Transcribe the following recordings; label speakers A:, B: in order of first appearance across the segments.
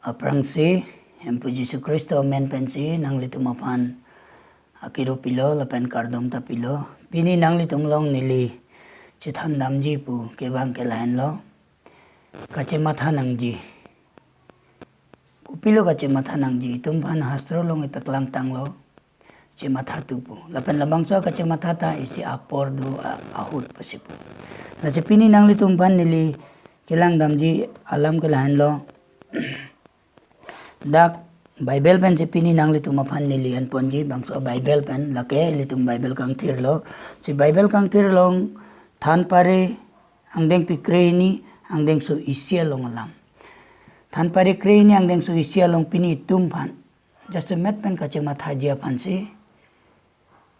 A: Aprangsi, Empu Jesu Kristo men pensi nanglitum aphan akiru pilo lapen Kardom ta pilo pini nanglitum long Neli chithan damji pu kebang kelain lo kache matha nangji pupilo kache matha nangji tumphan hastro long ipeklang tanglo che matha tupu lapen labangso kache matha ta isi apor du ahut pasipu lache pini nanglitum pan Neli kelang damji alam kelain lo dak Bible pen si pini nanglitum aphan Neli an ponji bangso Bible pen lake litum Bible kang tirlo si Bible kang tirlong than pare angdeng pikre ni angdeng so isia long alam than pare kre ni angdeng so isia long pini tum phan just a met pen kache matha jia phan si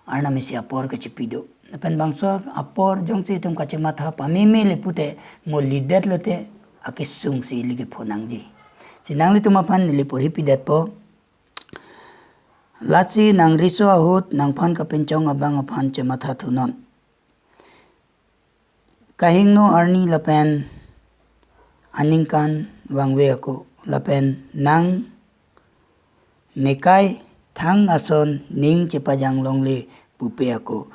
A: arna mesi apor kache pido pen bangso apor jong si tum kache matha pamime lipute mo lidet lote akisung si lige phonang ji si nanglitum aphan Neli pori pidat po lachi nang riso ahut nang phan ka pencong abang aphan che matha thunon kahingno arni lapen aningkan wangwe ako lapen nang nekai thang ason ning chepajang longle pupe ako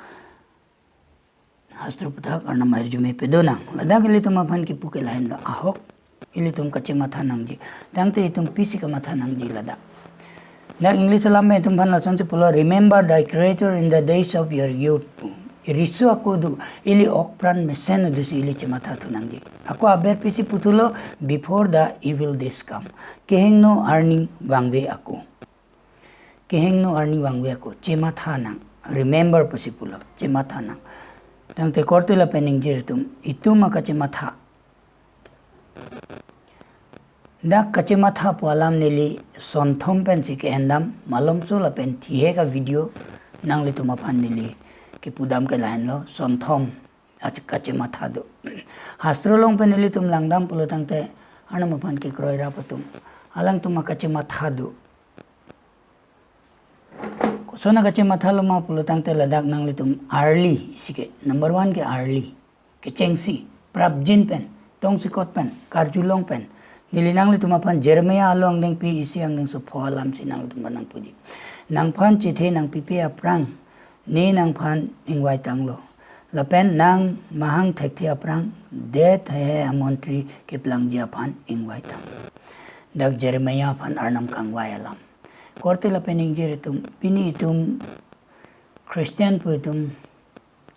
A: hastro puthak arnam ahirjume pedonang ladak ilitum aphan ki puke lain lo ahok ilitum kache matha nangji thangta itum pisi ka matha nangji lada na English alam itum phan lason se pulo remember thy creator in the days of your youth risu aku du ili okpran mesen du si ili che matha thu nangji aku aber pisi putulo before the evil days come kehengno arni wangwe aku che matha nang remember pisi pulo che matha nang thangte kortela pening jiritum ituma ka che matha dak kache matha pualam Neli sonthom pen si ke endam malom so la pen thihe ka video nanglitum aphan Neli ke pudam ke lain lo sonthom ach kache matha do hastro long pen Neli tum langdam pulo tangte anam aphan kekroi ra patum alang tum kache matha do sona kache matha lo ma pulo tangte ladak nanglitum early isike number 1 ke early ke chengsi prabjin pen tongsikot pen karjulong pen Neli nanglitum aphan Jeremiah alo angdeng pi isi angdeng so phoalam si nanglitum nang puji nang phan chithe nang pipe aprang ne nang phan ingwai tanglo lapen nang mahang thekthi aprang de the amontri kelang ji aphan ingwai tang dak Jeremiah aphan arnam kangwai alam korte lapen ingjeritum pini itum Christian puitum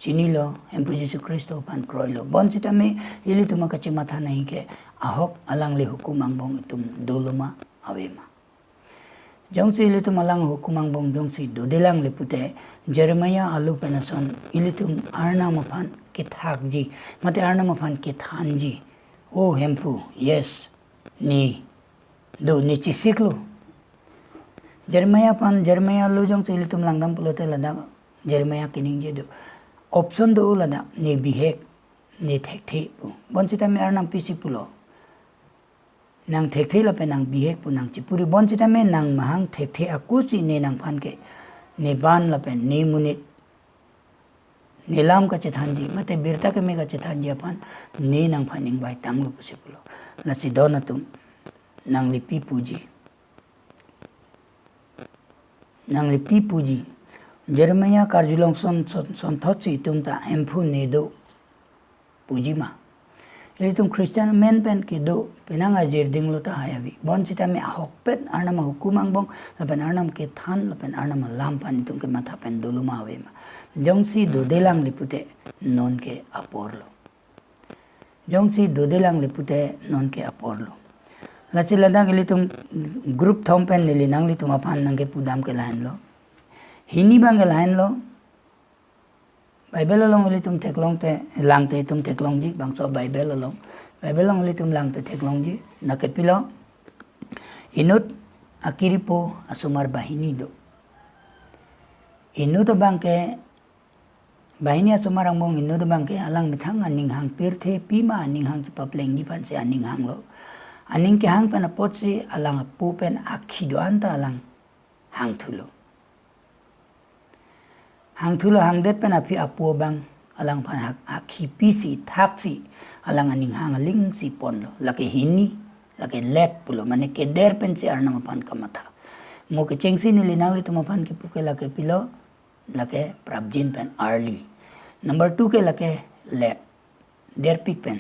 A: Chinilo Empu Jesu Kristo pan kroilo bonsita me ili tuma kache matha nahi ke ahok alang le hukumang bong itum doluma awema jongsi ili tum alang hukumang bong jongsi dodelang le pute Jeremiah alu penason ili tum arna maphan ke thakji mate arna maphan ke thanji oh Empu yes ni do ni chisiklo Jeremiah alu jongsi ili tum langdam pulote lada Jeremiah kining je do option do lada ne bihek ne thekthi bonsita me arnam pisi pulo nang thekthi la pe nang bihek pu nang chipuri bonsita me nang mahang thekthi akusi ne nang phan ke ne ban la pe ne munit nelam ka chethanji mate birta ke me ka chethanji aphan ne nang phan ingbai tanglo pusi pulo la si donatum nang lipi puji Jeremiah karjulong son thot si itum ta Empu ne do puji ma ilitum Christian men pen ke do penanga jer dinglo ta hayavi bon sita me ahok pet arnam hukumang bong lapen arnam ke than lapen arnam lam pan itum ke matha pen doluma ave ma jongsi do delang lipute non ke aporlo lachi ladang ilitum group thom pen Neli nanglitum aphan nang ke pudam ke lain lo hini bang lain lo Bible long ilitum teklong te langte itum teklong ji bangso Bible long ilitum langte teklong ji naket pilo inut akiripo asumar bahini do inut bangke bahini asumar angmong inut bangke alang mithang aning hang pirthe pima aning hang papleng ji pan se aning hang lo aning ke hang pen apot si alang apu pen akhi do anta alang hang thulo hang det pen api apu bang alang phan akhi pisi thaksi alang aning hang ling si pon lo lake hini lake let pulo mane keder pen si arna mapan ka matha. Mo ke chengsi ni linangli tu mapan ki puke lake pilo lake prabjin pen early. Number 2 ke lake let der pik pen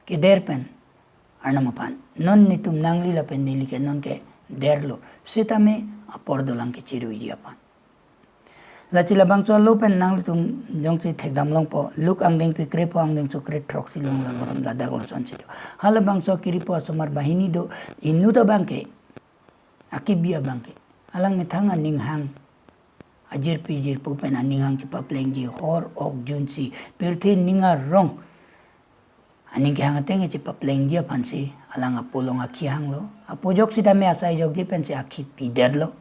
A: keder pen arna mapan non ni tum nangli la pen nili ke non ke derlo sita me apordo lang ke chiru ji apan. La chila bangso lo pen nanglitum jong si thekdam long po luk ang ding pikre po ang ding so kret troxi long la moram la dag lason se hala bangso kiri po somar bahini do inu do bangke akibia bangke alang methang aning hang jirpo-jirpi pen aning hang chipa plengji hor ok junsi pirthi ninga rong aning ke hang ateng chipa plengji apan si alang apolong akhi hang lo apojok sita me asai jok ji pen si akhi pider lo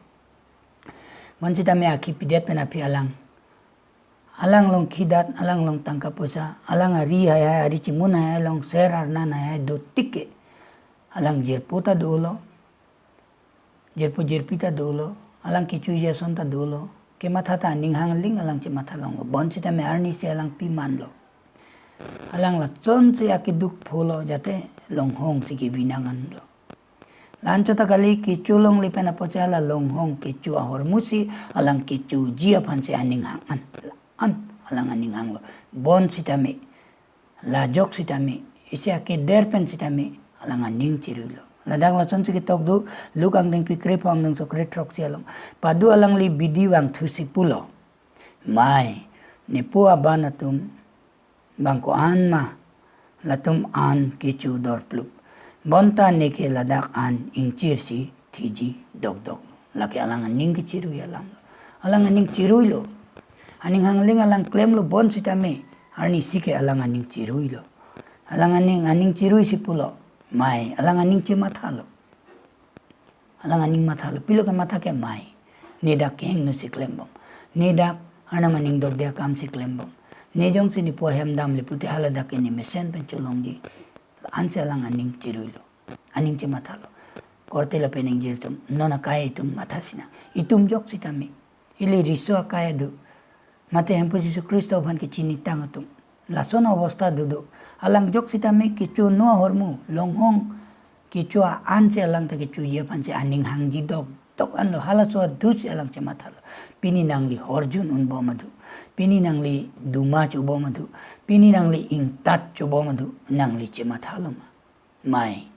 A: Mancita me aki pidet pen api alang long kidat alang long tangka posa alang ari hai ari cimun hai long ser arna hai do tikke alang jirpo-jirpi ta dolo alang kichu-jason ta dolo ke matha ta ning hang ling alang ci matha long bon sita me arni se alang pi man lo alang la chon se aki duk pholo jate long hong si ki binangan lo lancho ta kali kicu long li pena pocha la long hong kicu ahor musi alang kicu jia pan se aning hang an alang aning hang lo bon sita me la jok sita me ise ake der pen sita me alang aning ciru lo la dang la chon si tok du lukang ding pikre pang ding so kret trok si along padu alang li bidi wang thusi pulo mai ne pu aban atum bangko an ma latum an kicu dor plup bonta neke ladak an ingcir si tiji dog laki alang aning ke ciru alang aning ciru lo aning hangling alang klem lo bon sita me arni sike alang aning ciru lo alang aning ciru si pulo mai alang aning ci mathalo alang aning mathalo pilo ke matha ke mai nedak keng no si klembom nedak ana maning dog dia kam si klembom nejong sini po hem dam le puti hala dak ni mesen pen longji anse alang aning ciruilo aning ci mathalo korte la pening jirtum nona kaya itum mathasina itum jok sitame ili riso kaya du mate hempo Yesus Kristo ban ke chini tangatum lason avastha dudu alang jok sitame kichu no hormu longhong kichu anse alang ta kichu ye panse aning hangji dog an lo hala so dus alang ci mathalo pini nangli horjun un bomadu pini nangli duma chu bomadu pini nangli ingtat chu bomadu nangli ci mathalo mai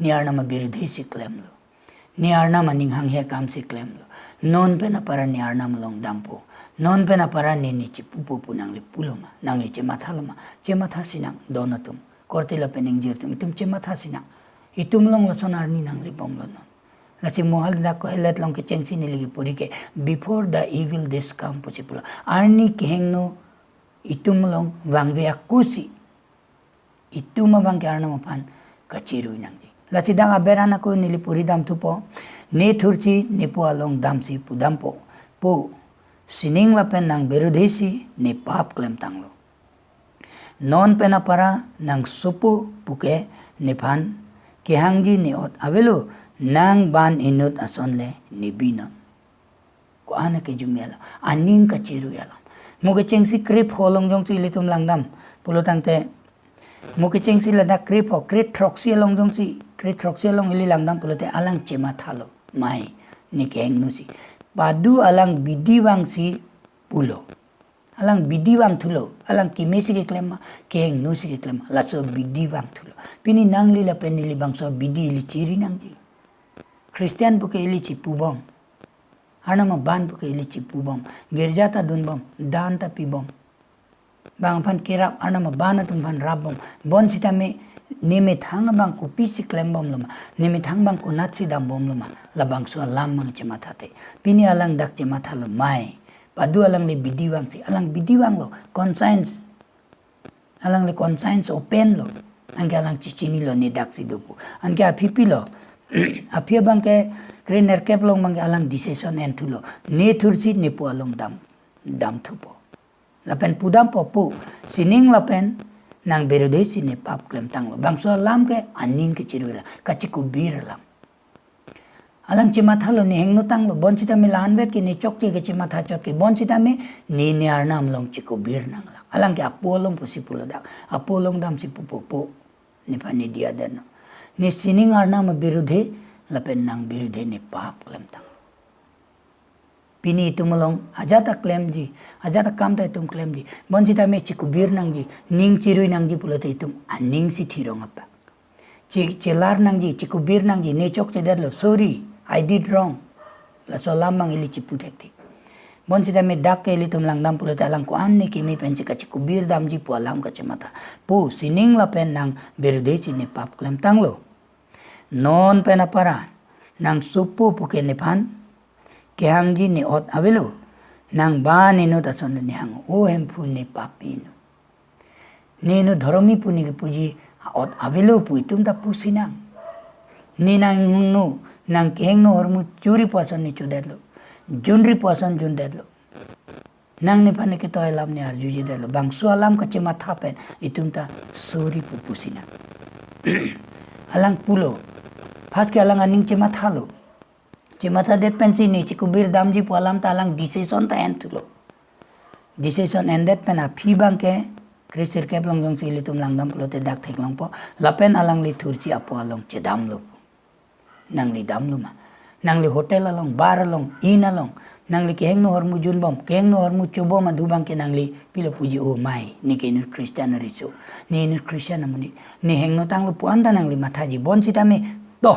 A: niarna ma birudhi si klem lo niarna ma ninghang he kam si klem lo non pe na para niarna ma long dampo non pe na para ni ci pupu nangli puloma nangli ci mathalo ma ci mathasinang donatum kortila pening jirtum itum ci mathasinang itum long lason arni nangli bomlo non lasi mohal da ko helet long ke chengsi ni ligi puri ke before the evil days come possible arni kehengno itum long wangwe akusi ituma bang ke arna mapan kachiru nangji lasi dang aberana ko nili puri dam tupo ne thurchi ne po along dam si pudampo po sining la pen nang berudesi ne pap klem tanglo non pena para nang supu puke ne phan kehangji ne ot avelu nang ban inut asonle ne binong ko ana ke jumela aning kachiru yala muge chengsi krip holong jong si litum langdam pulotangte muke chengsi lada krip ho kret troxi long jong si kret troxi long ili langdam pulote alang che mathalo mai ni keng nusi padu alang bidiwang si pulo alang bidiwang thulo alang kimesi ke klema keng nusi ke klema laso bidiwang thulo pini nangli la penili bangso bidi li chiri nangji Christian buke ili ci pubom anama ban buke ili ci pubom gerjata dunbom danta pibom bang pan kirap anama bana tum pan rabom bon sitame nime thang bang ku pisi klembom lama nime thang bang ku natsi dam bom lama labang so lam mang che mathate pini alang dak che mathalo mai padu alang le bidiwang si alang bidiwang lo conscience alang le conscience open lo angka alang chichini lo ni dak si dupu angka pipi lo apia bang ke krener keplong bang alang decision entulo ne thurchi ne po along dam thupo lapen pudam popu sining lapen nang berudesi ne pap klem tanglo bangso lam ke aning ke chiruila kachiku bir lam alang chimathalo ne hengno tanglo bonchita me lanbet ke ne chokti ke chimatha chok ke bonchita me ne ne arnam long chiku bir nangla alang ke apolong pusi pulodak apolong dam si pupopo ne pani dia dano ni sining arnam birudhe lapen nang birudhe ni pap klem tang pini tumulong ajata claim ji ajata kam ta tum claim ji bonji ta me chikubir nang ji ning chirui nang ji pulote tum aning si thirong apa chelar nang ji chikubir nang ji ne chok che derlo sorry I did wrong la so lamang ili chiputekti bonji ta me dak ke ili tum lang dam pulote alang ko anne ki mi pensi ka chikubir dam ji pu alam ka chemata pu sining la pen nang birudhe chi ne pap claim tanglo non pena para nang supu puke ne phan kelang ji ni ot avelo nang ba nenu ta son ni hang o hem pu ni papino nenu dhoromi pu ni puji ot avelo pu tum ta pusi nang ni nang nu nang keng no hormu churi pason ni chudelo junri pason jun dedlo nang ni pane ke to alam ni arjuji dedlo bangso alam ka chema thapen itum ta sori pu pusi nang alang pulo phat ke alang aning chema thalo Cimata det pensi ni cikubir damji pualam talang decision ta entulo. Decision endet pen api bangke krisir ke plong jong sili tum lang dam pulote dak thek long po lapen alang li thurci apo along cedam lo. Nang li dam lo ma. Nang li hotel along, bar along, in along. Nang li keheng no hormu junbom, keheng no hormu cobo ma dubang ke nang li pilo puji oh mai ni ke inur Christian riso. Ni inur Christian amuni. Ni heng no tang lo puanda nang li mathaji bon sita me to.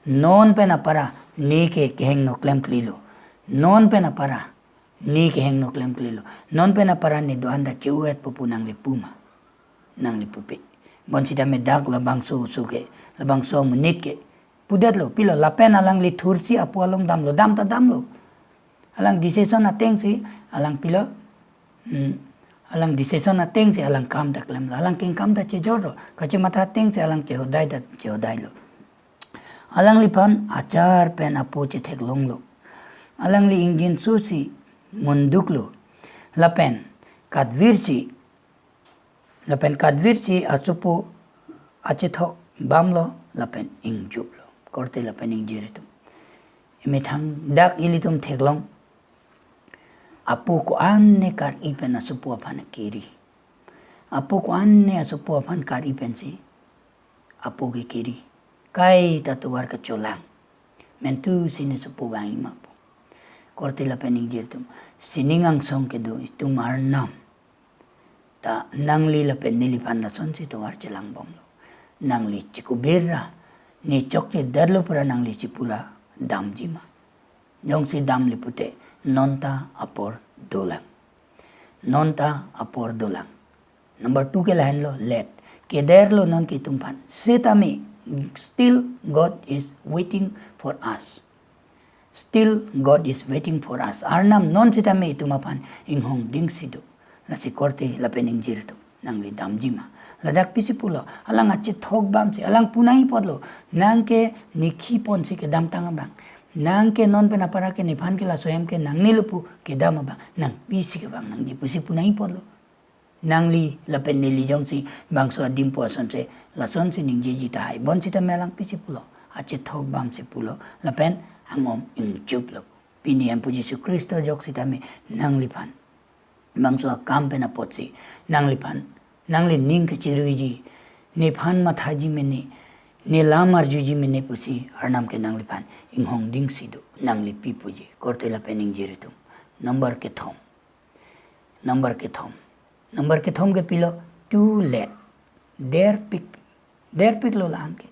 A: Non pena para ni ke keheng no klem klilo non pena para ni keheng no klem klilo non pena para ni doanda cheuet pupu nang li puma nang li pupe bon sita me dak la bangso suke la bangso menit ke pudet lo pilo la pena lang li thurci apu along dam ta dam lo alang decision ateng si alang pilo alang decision ateng si alang kam da klem alang king kam da che joro kache mata ateng si alang chehodai lo alang li pan acar pen apo che thek long lo alang li ingin susi munduk lo lapen kadvirsi asupo ache thok bam lo lapen ingjup lo korte lapen ingjeritum ime thang dak ilitum thek long apo ko anne kar ipen asupo aphan kiri apo ko anne asupo aphan kar ipen si apo ke kiri kai tatuar ka cholang mentu sini supu wangi mapu korte la pening jirtum siningang song ke do itu marnam ta nangli la pen neli pan na son si to war chelang bom lo nangli chikubera ni chokche darlo pura nangli chipura dam jima jong si dam li pute nonta apor dolang number 2 ke lahan lo let ke der lo non ki tumpan sita me still God is waiting for us. Arnam non sita me itumapan inghong ding sido. Nasi korte lapening jirto nang li damjima. Ladak pisipulo alang ache thok bam si alang punai podlo nang ke nikhi pon si ke dam tanga bang. Nang ke non pena para ke niphan ke la soyam ke nang nilupu ke dam bang nang pisi ke bang nang di pusi punai podlo. Nangli lapen neli jong si bangso adim puason se lason si ning jeji tahai bon sita melang pisi pulo ache thok bam se pulo lapen angom ingjup lo pini em puji Yesu Kristo jok sita me nangli pan bangso kam pena potsi nangli pan nangli ning ke chiruiji ne phan mathaji me ne lamar juji me ne pusi arnam ke nangli pan inghong ding sidu nangli pi puji korte lapen ing jeritum number ke thom ke pilo too late der pik lo lan ke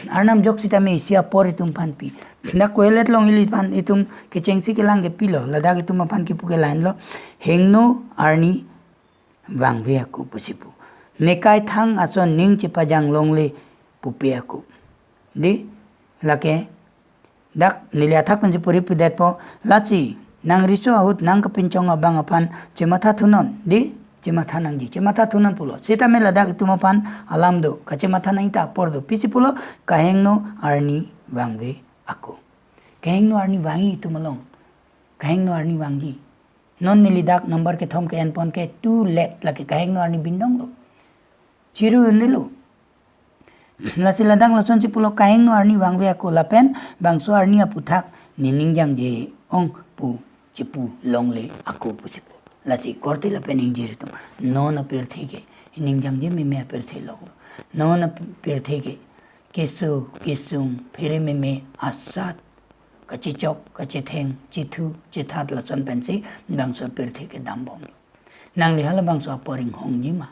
A: arnam jok sita me isia por itum pan pi na koelet long ili pan itum ke chengsi ke lang ke pilo lada ke tum pan ki puke lain lo hengno arni wangve aku pusipu nekai thang ason ning chipajang longle pupe aku di lake dak nilia thak pan puri pidat po lachi nang riso ahut nang kepincong abang apan cematha thunon di cematha nangji cematha thunon pulo sita me ladak itumapan alam do kacematha nang ta por do pisi pulo kahengno arni wangve ako kahengno arni wangi itumalong kahengno arni wangji non nilidak number ke thom ke enpon ke too late lake kahengno arni binong lo chiru nilu lasi ladang lason si pulo kahengno arni wangve ako lapen bangso arni aputhak niningjang je ong pu cipu longle aku pusipu lati korte la pening jiritum non apir theke ningjang je me apir the lo non apir theke kesu, kesung, pirimime, asat, kachicok, kachitheng, chitu, chithat lason pensi, bangso pirthi ke dambom. Nangli hala bangso aporing hong jima.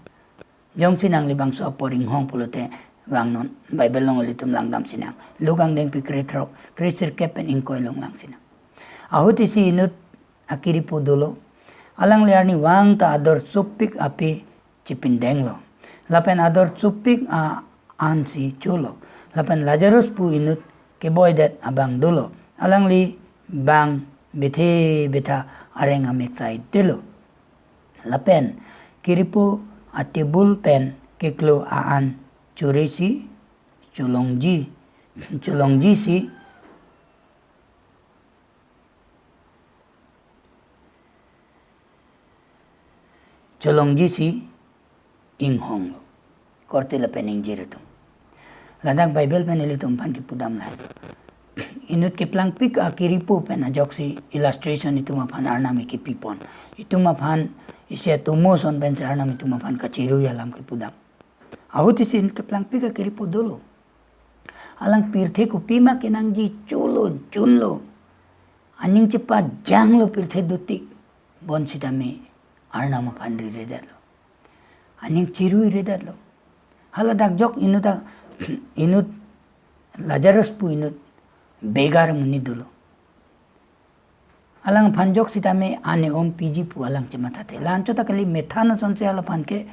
A: Jongsi nangli bangso aporing hong pulote wangnon, Bible long ulitum langdam sinang. Lugang deng pikri trok, krisir kepen ingkoy long lang sinang. Ahuti si inut akiri podolo, alang liarni wang ta ador supik api cipindeng lo. Lapen ador supik ansi chulo. Lapen Lazarus pu inut keboydet abang dolo. Alang li bang beta areng amiksai dilo. Lapen kiripu atibul pen keklo aan curisi culongji si Cholongji si inghong korte la pening jiritum ladak Bible penelitum pan ki pudam lai inut ke plang pik akiripu pen ajoksi illustration ituma pan arnami ki pipon ituma pan isia tumo son pen arnami ituma pan kachiru yalam ki pudam ahuti sin ke plang pik akiripu dolo alang pirthe ku pima kenangji chulo junlo aning cepat janglo pirthe dutik bon sidame arnama pandri redalo aning chiru redalo hala dak jok inut Lazarus pu inut begar muni dulu alang panjok sitame ane om piji pu alang cematate lancho takali methana sonse ala panke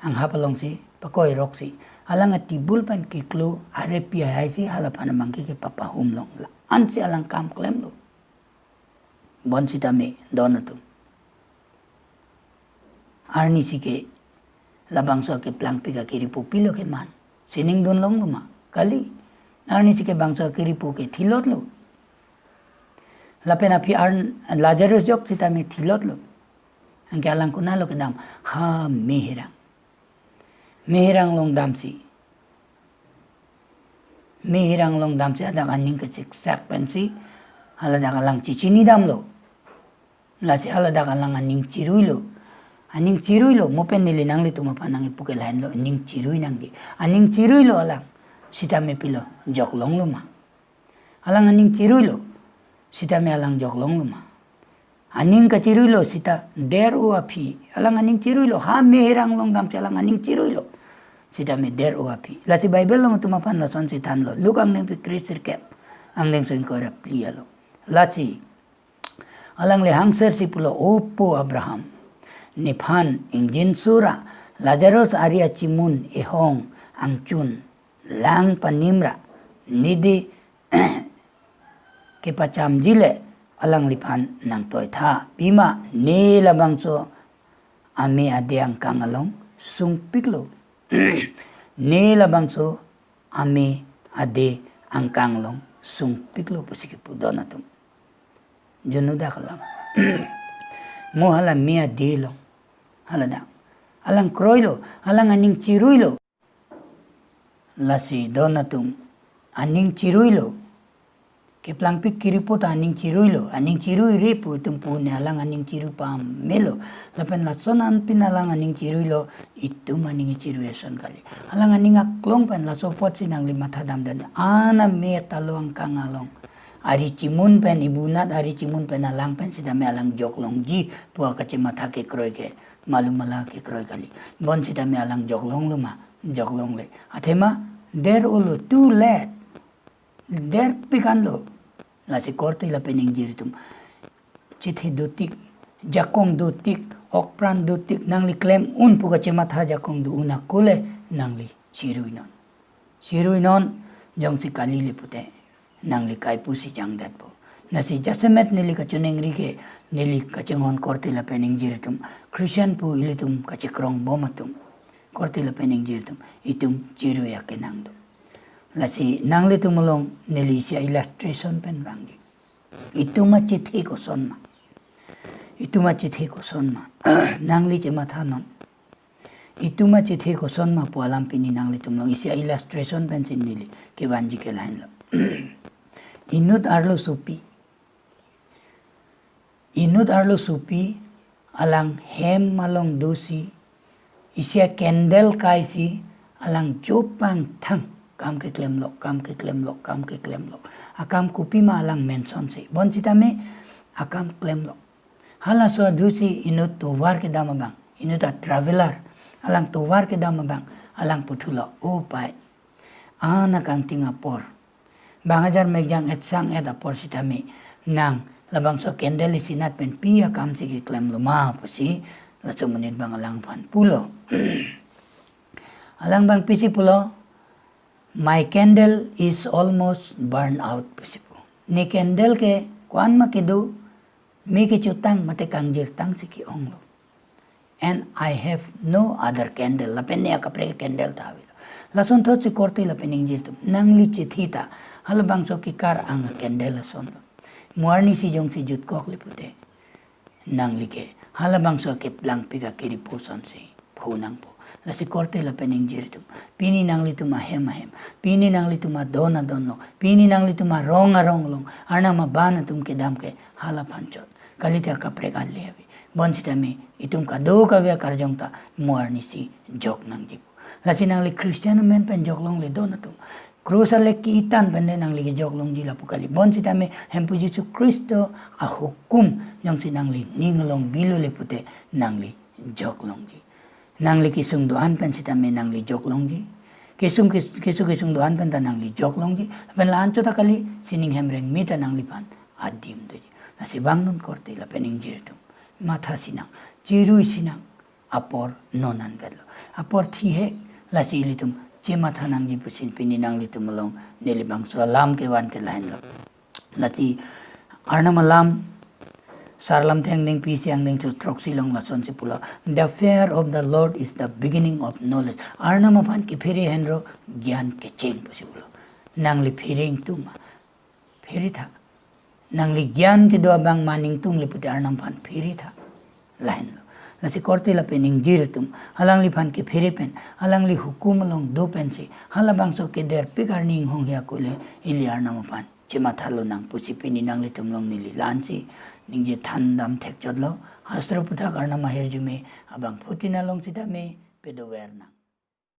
A: ang hapalong si pakoy roksi alang atibul pan kiklo arepia haisi hala panamangki ke papa humlong la ansi alang kam klem lo bon sitame donatum arni sike labangso ke plang pika kiri pupilo ke man sining don long luma kali arni sike bangso kiri pu ke thilot lo lapen api arn Lazarus jok sita me thilot lo angke alang kunalo ke dam ha meherang long dam si ada kaning ke sak pensi hala dak alang cicini dam lo la si hala dak alang aning cirui lo aning cirui lo mopen nili nanglitum apanangi puke lain lo aning cirui nanggi aning cirui lo alang sita me pilo joklong lo ma alang aning cirui lo sita me alang joklong lo ma aning ka cirui lo sita der u api alang aning cirui lo ha meherang long dam alang aning cirui lo sita me der u api la si Bible long tumapan lason sitan lo lukang neng pi krisir kep ang neng so inkora plia lo la si alang le hangser si pulo opo Abraham Niphan ingjin sura Lazarus aria cimun ehong angchun lang panimra nidi kepacam jile alang lipan nang toy tha pima ne labangso ame ade ang kangalong sung piklo ne labangso ame ade ang kangalong sung piklo pusiki pudonatum junuda kalam mo hala me ade long halada alang kroilo alang aning ciruilo lasi donatum aning ciruilo ke plangpik kiripot aning ciruilo aning cirui repu tumpune alang aning ciru pam melo lapen lasonan pinalang aning ciruilo itu maning cirueson kali alang aning aklong pen lasopot sinang lima thadam dan ana me talong kangalong ari cimun pen ibunat ari cimun pen alang pen sidame alang jok longji tua kace matha kekroi ke malum mala kekroi kali bon sidame alang jok long luma jok long le athema der ulu too late der pikan lo la si korte la pening jiritum chithi dutik jakong dutik okpran dutik nangli klem un pu kace matha jakong du una kule nangli chiruinon jong si kali le pute nangli kai pusi jangdat po nasi jasemet neli kachuneng rike neli kachinghon korte la pening jiritum Christian pu ilitum kachikrong bomatum korte la pening jiritum itum chiru yakenang do lasi nanglitum long neli sia illustration pen bangi ituma chithi ko sonma nangli chema thanon ituma chithi ko sonma po alam pini nanglitum long isia illustration pen sin neli ke banji ke lain lo inut arlo supi alang hem malong dosi isia candle kaisi alang jopang thang kam ke klem lo, kam ke klem lo, kam ke klem lo. Akam kupi ma alang mention si. Bon sita me akam klem lo. Hala so dusi inut to war ke dama bang. Inut a traveler. Alang to war ke dama bang. Alang putulo. O pai. Anak ang tinga por. Bangajar megjang et sang et apor sita me. Nang labang so kendel isinat pen pia kam si ke klem lo ma pusi. Laso menit bang alang pan pulo. Alang bang pisi pulo. My candle is almost burned out pusi po. Ni candle ke kuan makidu. Mi ke chutang mate kangjir tang si ki onglo. And I have no other candle. Lapen niya keprek candle tawilo. Lason thot si korte lapening jirtum. Nangli chithita. Halabang so kikar ang candle lason. Muarni si jong si jut kok lipute. Nangli ke. Halabang so kelang pika kiripuson si. Punang po. Lasi korte lapening jirtum. Pini nanglitum ahem ahem. Pini nanglitum dona donlo. Pini nanglitum ronga ronglong. Arnang mabana tum kedam ke halapanchot. Kalita keprek aliavi. Bon sita me itum kado kavya karjong ta muarni si jok nang jipu. Lasi nangli Kristiano men pen jok long le donatum. Krusa le ki itan pende nangli ke jok long jila pukali. Bon sita me hempu Jesu Kristo a hukum jong si nangli ningalong bilo le pute nangli jok long ji. Nangli kisung doan pen sita me nangli jok long ji. Kisung doan pen ta nangli jok long ji. Pen laan chota kali sining hemreng mita nangli pan adim do ji. Nasi bangun korte la pening jirtum. Matha sinang, cirui sinang, apor nonan velo. Apor thihe la silitum, ce matha nang jipusin pini nang litum long neli bangso alam ke wan ke lain lo. Lati arnam alam sarlam theng ding pi siang ding trok silong lason si pulo. The fear of the Lord is the beginning of knowledge. Arnam aphan ki phiri henro gyan ke cheng pusi pulo. Nang li phiring tuma, phiri tha. Nangli gyan ke doa bang maning tung liputi arnam pan phiri tha lain lo. Lasi korte la pening jirtum. Halang li pan ke phiri pen. Halang li hukum long do pen si. Halabang so ke der pikar ning hong hiya kule ili arnam pan. Ce mathalo nang pusi pini nang litum long nili lansi. Ning je thandam thek chodlo. Hastra puthak arnam ahirjume abang putina long sita me pedo wer nang.